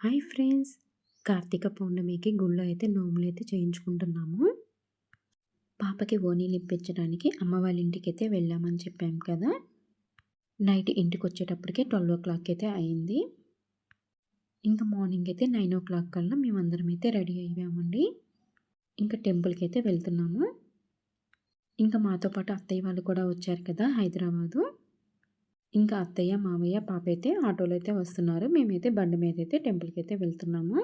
Hi friends! Karthika పౌర్ణమికి గుళ్ళో అయితే నోములైతే చేయించుకుంటున్నాము. పాపకి ఓణీలు ఇప్పించడానికి అమ్మ వాళ్ళ ఇంటికైతే వెళ్ళామని చెప్పాం కదా! నైట్ ఇంటికొచ్చేటప్పటికే 12:00 అయితే అయింది. ఇంకా మార్నింగ్ అయితే 9:00 కల్లా మేమందరం అయితే రెడీ అయ్యామండి. ఇంకా టెంపుల్‌కైతే వెళ్తున్నాము. ఇంకా మాతో పాటు అత్తయ్య వాళ్ళు కూడా వచ్చారు కదా హైదరాబాదు. ఇంకా అత్తయ్య, మామయ్య, పాప అయితే ఆటోలో అయితే వస్తున్నారు. మేమైతే బండి మీద అయితే టెంపుల్‌కి అయితే వెళ్తున్నాము.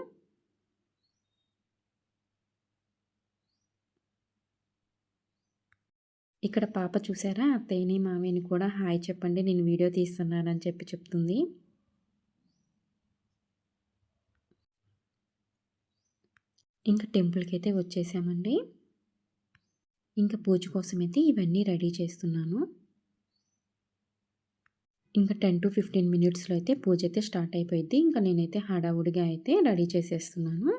ఇక్కడ పాప చూసారా అత్తయ్యని, మామయ్యని కూడా హాయ్ చెప్పండి నేను వీడియో తీస్తున్నానని చెప్తుంది. ఇంకా టెంపుల్‌కి అయితే వచ్చేసామండి. ఇంకా పూజ కోసమైతే ఇవన్నీ రెడీ చేస్తున్నాను. ఇంకా 10-15 మినిట్స్‌లో అయితే పూజ అయితే స్టార్ట్ అయిపోయిద్ది. ఇంకా నేనైతే హడావుడిగా అయితే రెడీ చేసేస్తున్నాను.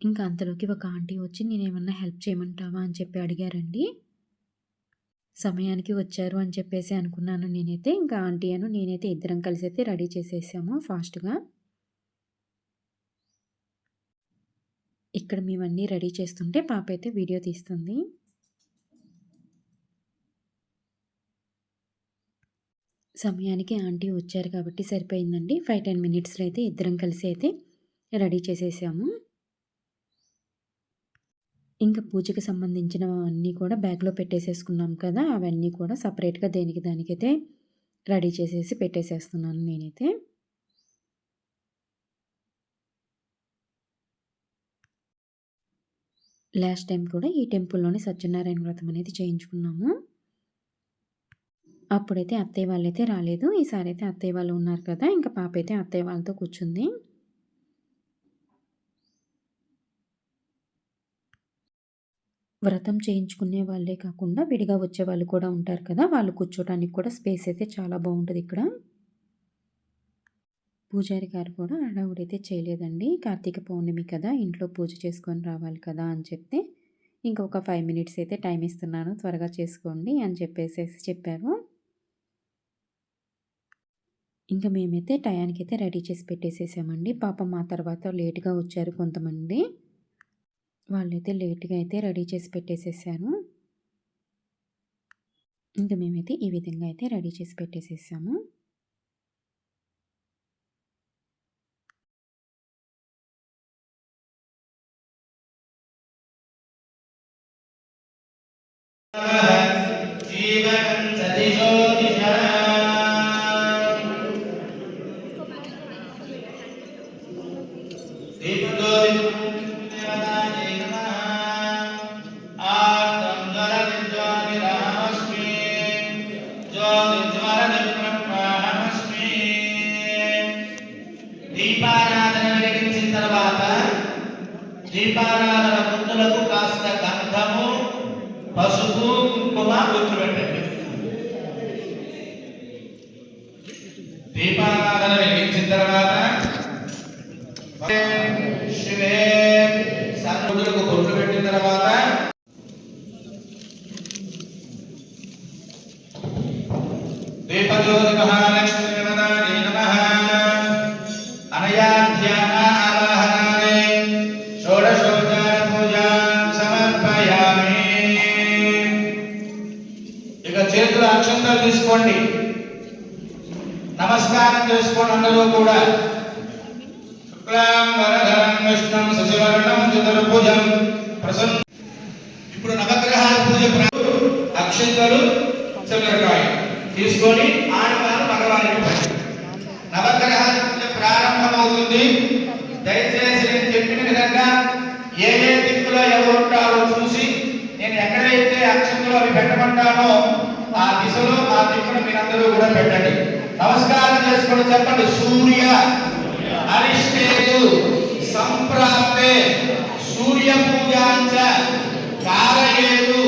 ఇంకా అంతలోకి ఒక ఆంటీ వచ్చి నేనేమన్నా హెల్ప్ చేయమంటావా అని చెప్పి అడిగారండి. సమయానికి వచ్చారు అని చెప్పేసి అనుకున్నాను నేనైతే. ఇంకా ఆంటీ నేనైతే ఇద్దరం కలిసి అయితే రెడీ చేసేసాము ఫాస్ట్‌గా. ఇక్కడ మేమన్నీ రెడీ చేస్తుంటే పాప అయితే వీడియో తీస్తుంది. సమయానికి ఆంటీ వచ్చారు కాబట్టి సరిపోయిందండి. 5-10 మినిట్స్‌లో అయితే ఇద్దరం కలిసి అయితే రెడీ చేసేసాము. ఇంకా పూజకి సంబంధించినవన్నీ కూడా బ్యాగ్‌లో పెట్టేసేసుకున్నాం కదా! అవన్నీ కూడా సెపరేట్‌గా దేనికి దానికైతే రెడీ చేసేసి పెట్టేసేస్తున్నాను నేనైతే. లాస్ట్ టైం కూడా ఈ టెంపుల్‌లోనే సత్యనారాయణ వ్రతం అనేది చేయించుకున్నాము. అప్పుడైతే అత్తయ్య వాళ్ళైతే రాలేదు. ఈసారి అయితే అత్తయ్య వాళ్ళు ఉన్నారు కదా! ఇంకా పాప అయితే అత్తయ్య వాళ్ళతో కూర్చుంది. వ్రతం చేయించుకునే వాళ్ళే కాకుండా విడిగా వచ్చేవాళ్ళు కూడా ఉంటారు కదా! వాళ్ళు కూర్చోటానికి కూడా స్పేస్ అయితే చాలా బావుంటది ఇక్కడ. పూజారి గారు కూడా హడావుడైతే చేయలేదండి. కార్తీక పౌర్ణమి కదా! ఇంట్లో పూజ చేసుకొని రావాలి కదా! అని చెప్తే, ఇంకొక 5 మినిట్స్ అయితే టైం ఇస్తున్నాను త్వరగా చేసుకోండి అని చెప్పేసేసి చెప్పారు. ఇంకా మేమైతే టయానికైతే రెడీ చేసి పెట్టేసేసామండి. పాపం మా తర్వాత లేట్‌గా వచ్చారు కొంతమంది. వాళ్ళైతే లేట్‌గా అయితే రెడీ చేసి పెట్టేసేసారు. ఇంక మేమైతే ఈ విధంగా అయితే రెడీ చేసి పెట్టేసేసాము. దీపారాధన వెలిగించిన తర్వాత దీపారాధన ముందులకు కాస్త గంధము, పసుపు, కుంకుమ బొట్టు పెట్టండి. దీపారాధన వెలిగించిన తర్వాత శివే సన్ముదులకు బొట్టు పెట్టిన తర్వాత దీపజ్యోతి మహాలక్ష్మి దేవతాయే నమః అనయా ధ్యాన ఆవాహనాలే షోడశోపచార పూజాం సమర్పయామి. ఇక చేతుల అక్షంతలు తీసుకోండి, నమస్కారం చేసుకోండి అందరూ కూడా. శుక్లాం వరధరం విష్ణుం శశివర్ణం చతుర్భుజం ప్రసన్న. ఇప్పుడు నవగ్రహాల పూజ అక్షంతలు చంద్రకాయ తీసుకొని ఆడవారు మగవారికి నవగ్రహాల పూజ ప్రారంభమవుతుంది. దయచేసి నేను చెప్పిన విధంగా ఏ ఏ దిక్కులో ఎవరు ఉంటారో చూసి నేను ఎక్కడైతే అక్షంతలు అవి పెట్టమంటానో ఆ దిశలో ఆ దిక్కును మీరందరూ కూడా పెట్టండి. నమస్కారం చేసుకొని చెప్పండి. సూర్య అరిష్టేతు సంప్రాప్తే సూర్య పూజాంచ కారయేతు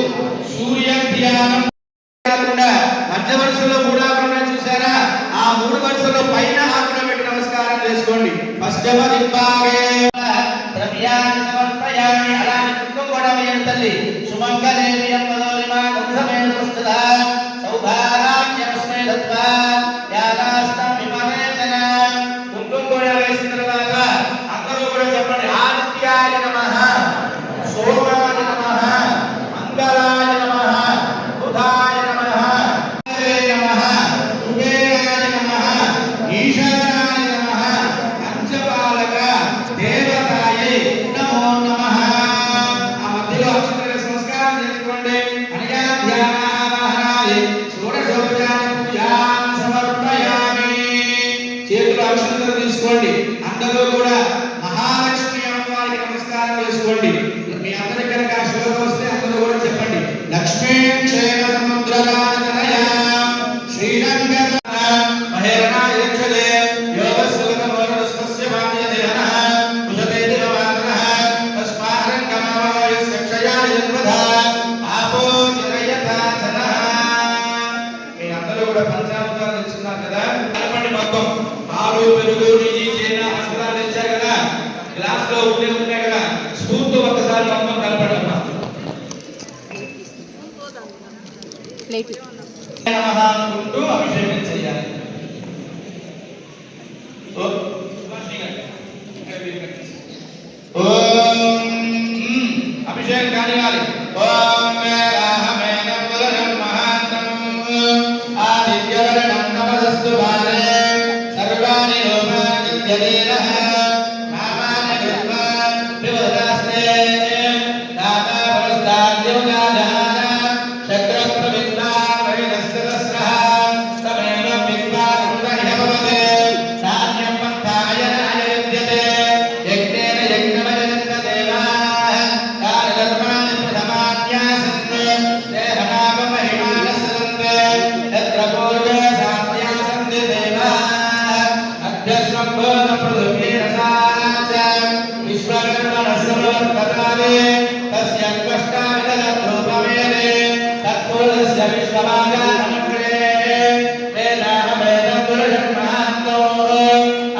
సూర్య ధ్యానం కాకుండా మధ్య వరుసలో కూడా చూసారా, ఆ 3 వరుసలో పైన ఆకులు పెట్టి నమస్కారం చేసుకోండి. పశ్చిమ దిక్పాగే ద్రవ్యాన్ని సమర్పయామి. అలాగే దుఃఖం కూడా వేయండి తల్లి. సుమంగళేవి అమ్మదోరిమా వంశమేన వస్తుద సౌభాగ్యమస్మే దత్వా యాదాస్తం విమరేతన కుంకుమ చేతులు అక్షంతలు తీసుకోండి. అందరూ కూడా మహాలక్ష్మి అమ్మవారికి నమస్కారం చేసుకోండి. మీ అందరి కనుక ఆ శ్లోకం వస్తే అందరూ కూడా చెప్పండి. లక్ష్మీ క్షేమ సముద్రరాజనయా శ్రీరంగ మహేరణా యక్షదే యోగస్వగమోరస్మస్య వాణ్యదేన కుశతే దివమాత్రః తస్మారంగమావయస్య క్షయాయన్వధ ఆపో జరయథాచనః. మీ అందరూ కూడా పంచామృతాలు తెచ్చుకున్నారు కదా, కలపండి మొత్తం. పాలు, పెరుగు, నెయ్యి, తేనె, అక్షరాలు తెచ్చారు కదా, గ్లాస్ లో ఉన్నాయి కదా, స్పూన్ తో ఒకసారి మొత్తం కలపండి. అనుకుంటూ అభిషేకం చేయాలి. అభిషేకం కానివ్వాలి. ఓం ఆదిత్యవర్ణం నమస్తు భారే సర్వాణి లోకానిత్యదేనః నామాని ధర్మా వివదాస్తే దాతా పురస్తాద్యోగాదాన చక్రప్రవిద్నా వైనస్తదస్రః తమేవ విద్వానురహిభవతే నాన్యం పంథాయనాయ విద్యతే యజ్ఞేన యజ్ఞమజనంత దేవాః కాలకర్మాణి ప్రథమాన్యాసన్తే దేహనామ మహిమానసరంతే యత్ర పూర్వే సాధ్యాసన్తి దేవాః అభ్యస్వంభూత పృథువీరసాచ విశ్వకర్మణः సమవర్తతాదే తస్య కష్టావిదలద్రూపమేదే తత్పురుషస్య విశ్వమాగానమగ్రే వేదాహమేదం పురుషన్మహాంతో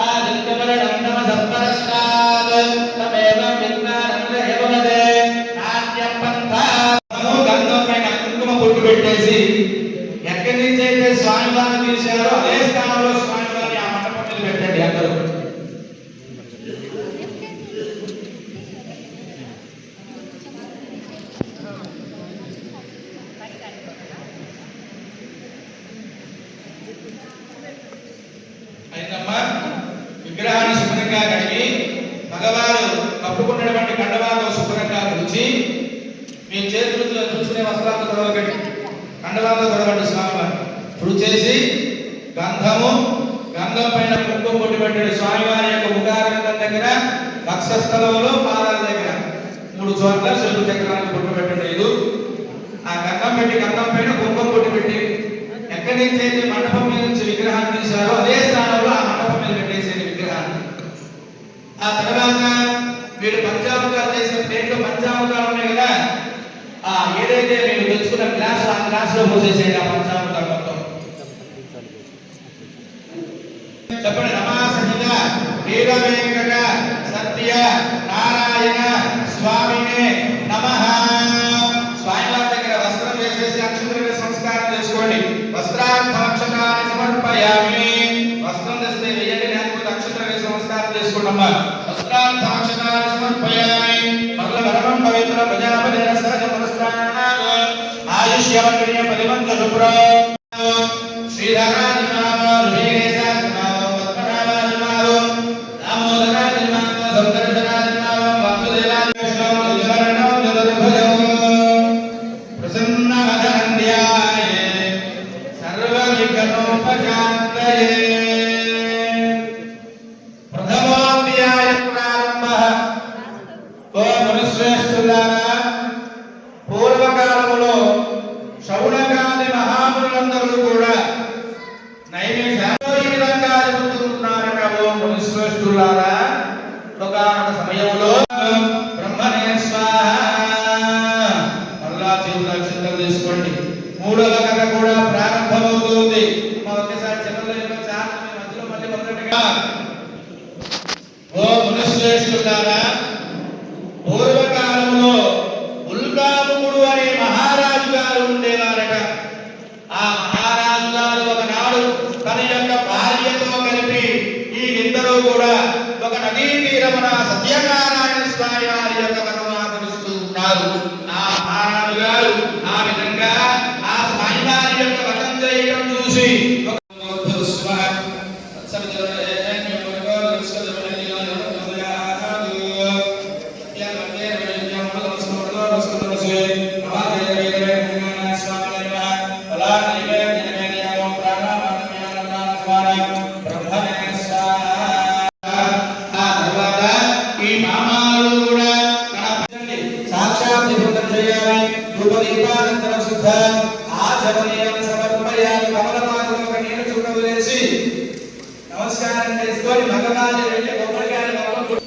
ఆదిత్యవర్ణం నమసత్పరస్తాద్ తమేవం విద్వానం గ్రహ్యభవతే నాట్యం పంథా. గంధం పైన కుంకుమ బొట్టు పెట్టేసి ఎక్కడి నుంచి అయితే స్వామివారిని తీశారో అదే స్థానంలో స్వామివారిని ఆ మంటపం మీద పెట్టండి అందరూ. అయిందమ్మా. విగ్రహాన్ని శుభ్రంగా కడిగి మగవారు కప్పుకున్నటువంటి కండవాతో శుభ్రంగా తుడిచి మీ చేతులతో తుడుచుకునే వస్త్రాలతో తొడవకండి, కండవాతో తొడవండి. స్వామివారు తుడిచేసి గంధం పైన కుంకుమ బొట్టు పెట్టండి. స్వామివారి యొక్క ముఖారంగం దగ్గర, వక్షస్థలంలో, పాదాల దగ్గర 3 చోట్ల శంకు చక్రానికి బొట్టు పెట్టండి. ఇది ఆ గంధం పైన కుంకుమ బొట్టు పెట్టి ఎక్కడి నుంచి అయితే మండపం మీద నుంచి విగ్రహాన్ని తీశారో అదే స్థానంలో ఆ మండపం మీద పెట్టేసేది విగ్రహాన్ని. ఆ తర్వాత మీరు పంచామృతాలు చేసిన ప్లేట్లో పంచామృతాలు ఉన్నాయి కదా, ఆ ఏదైతే మీరు తెచ్చుకున్న గ్లాస్ ఆ గ్లాస్ లో పోసేసేది ఆ పంచామృతాలు మొత్తం. చెప్పండి. నమాసహిత వీర వెంకట సత్య నారాయణ స్వామినే నమః. స్వామివారి దగ్గర వస్త్రం వేసేసి అక్షంతలు సంస్కారం చేసుకోండి. వస్త్రార్థమక్షతాన్ని సమర్పయామి. వస్త్రం తెస్తే వేయండి, లేకపోతే అక్షంతలు వేసి నమస్కారం చేసుకోండమ్మా. వస్త్రార్థమక్షతాన్ని సమర్పయామి. పరమం పవిత్ర ప్రజాపతిన సహజ పురస్కారాత్ ఆయుష్యవన్య పదిమంత శుభ్ర శ్రీధరాజ నామ ఋషికేశాజ నామ పద్మనాభాజ నామ దామోదరాజ నామ సందర్శనాజ నామ వాసుదేవాజ నామ సువర్ణం చతుర్భుజం ప్రసన్నవదనంద్యాయ సర్వవిఘ్నోపశాంతయే. ప్రథమోధ్యాయ ప్రారంభః. ఓ మునిశ్రేష్ఠులారా, పూర్వకాలములో శౌనకాది మహామునులందరూ కూడా నైమిషాలు ఈ విధంగా చెబుతున్నారట. ఓ మునిశ్రేష్ఠులారా, ఒకనొక సమయంలో బ్రహ్మనే స్వాహ. మళ్ళా చేతుల అక్షంతలు తీసుకోండి. 3వ కథ కూడా ప్రారంభమవుతుంది. ఒకేసారి చెప్పలేదు చాలా మధ్యలో మళ్ళీ మొదలెట్టుగా. ఓ మునిశ్రేష్ఠులారా, పూర్వకాలంలో ఉల్కాముకుడు అనే మహారాజు గారు ఉండేవారట. ఆ మహారాజు గారు ఒకనాడు తన యొక్క భార్యతో కలిపి ఈ ఇద్దరు కూడా ఒక నదీ తీరమున సత్యనారాయణ స్వామి వారి యొక్క కథను ఆచరిస్తూ ఉన్నారు. ఆ మహారాజు గారు ఆ విధంగా ఆ స్వామి వారి యొక్క వ్రతం చేయడం చూసి బ్రహ్మనే స్వాహ. చేసుకొని మగవాళ్ళు వెళ్ళి కొబ్బరికాయలు మొత్తం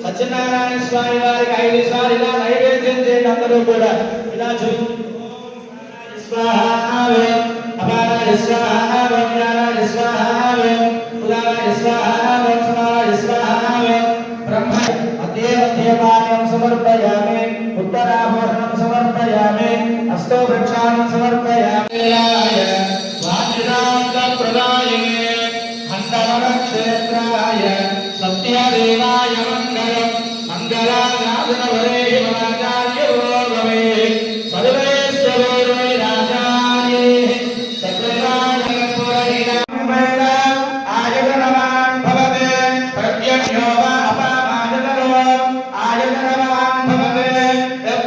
సత్యనారాయణ స్వామి వారికి 5 సార్లు ఇలా నైవేద్యం చేయండి. అందరూ కూడా ఇలా సమర్పయామి ఉత్తరాభరణం సమర్పయామి హస్తో వృక్షాన్ని సమర్పయామి ప్రదాయినే హంతవర క్షేత్రాయ సత్యదేవాయ మంగళం మంగళానాథనవరే మహాచార్య భోగమే సర్వేశ్వరే రాజాయే సకలాయ పురైణ ఆయతనవాన్ భవతే ప్రత్యక్షో వా అపామాయతనో ఆయతనవాన్ భవతే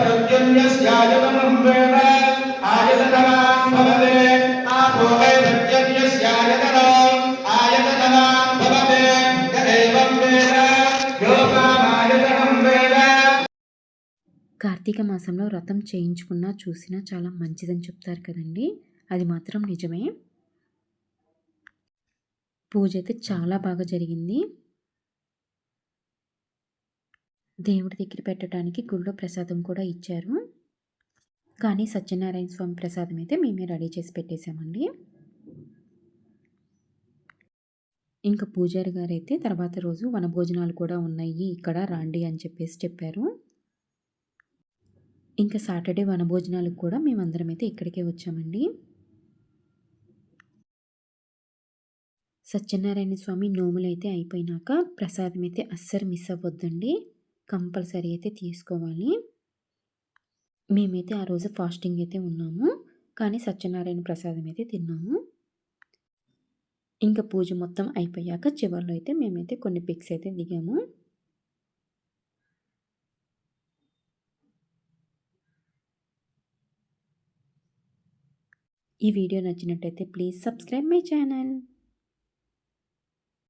ప్రత్యన్యస్యాయతనం వేద ఆయతనవాన్ భవతే ఆపో వై ప్రత్యన్యస్యాయతనో ఆయతనవాన్ భవతే ఏవం వేద యోగామాయతనం వేద. కార్తీక మాసంలో వ్రతం చేయించుకున్నా చూసినా చాలా మంచిదని చెప్తారు కదండి. అది మాత్రం నిజమే. పూజ అయితే చాలా బాగా జరిగింది. దేవుడి దగ్గర పెట్టడానికి గుళ్ళో ప్రసాదం కూడా ఇచ్చారు. కానీ సత్యనారాయణ స్వామి ప్రసాదం అయితే మేమే రెడీ చేసి పెట్టేశామండి. ఇంకా పూజారి గారు అయితే తర్వాత రోజు వనభోజనాలు కూడా ఉన్నాయి ఇక్కడ రాండి అని చెప్పారు. ఇంకా సాటర్డే వనభోజనాలకు కూడా మేమందరం అయితే ఇక్కడికే వచ్చామండి. సత్యనారాయణ స్వామి నోములు అయితే అయిపోయినాక ప్రసాదం అయితే అస్సలు మిస్ అవ్వద్దండి. కంపల్సరీ అయితే తీసుకోవాలి. మేమైతే ఆ రోజు ఫాస్టింగ్ అయితే ఉన్నాము. కానీ సత్యనారాయణ ప్రసాదం అయితే తిన్నాము. ఇంకా పూజ మొత్తం అయిపోయాక చివరిలో అయితే మేమైతే కొన్ని పిక్స్ అయితే దిగాము. ఈ వీడియో నచ్చినట్టయితే ప్లీజ్ సబ్స్క్రైబ్ మై ఛానల్.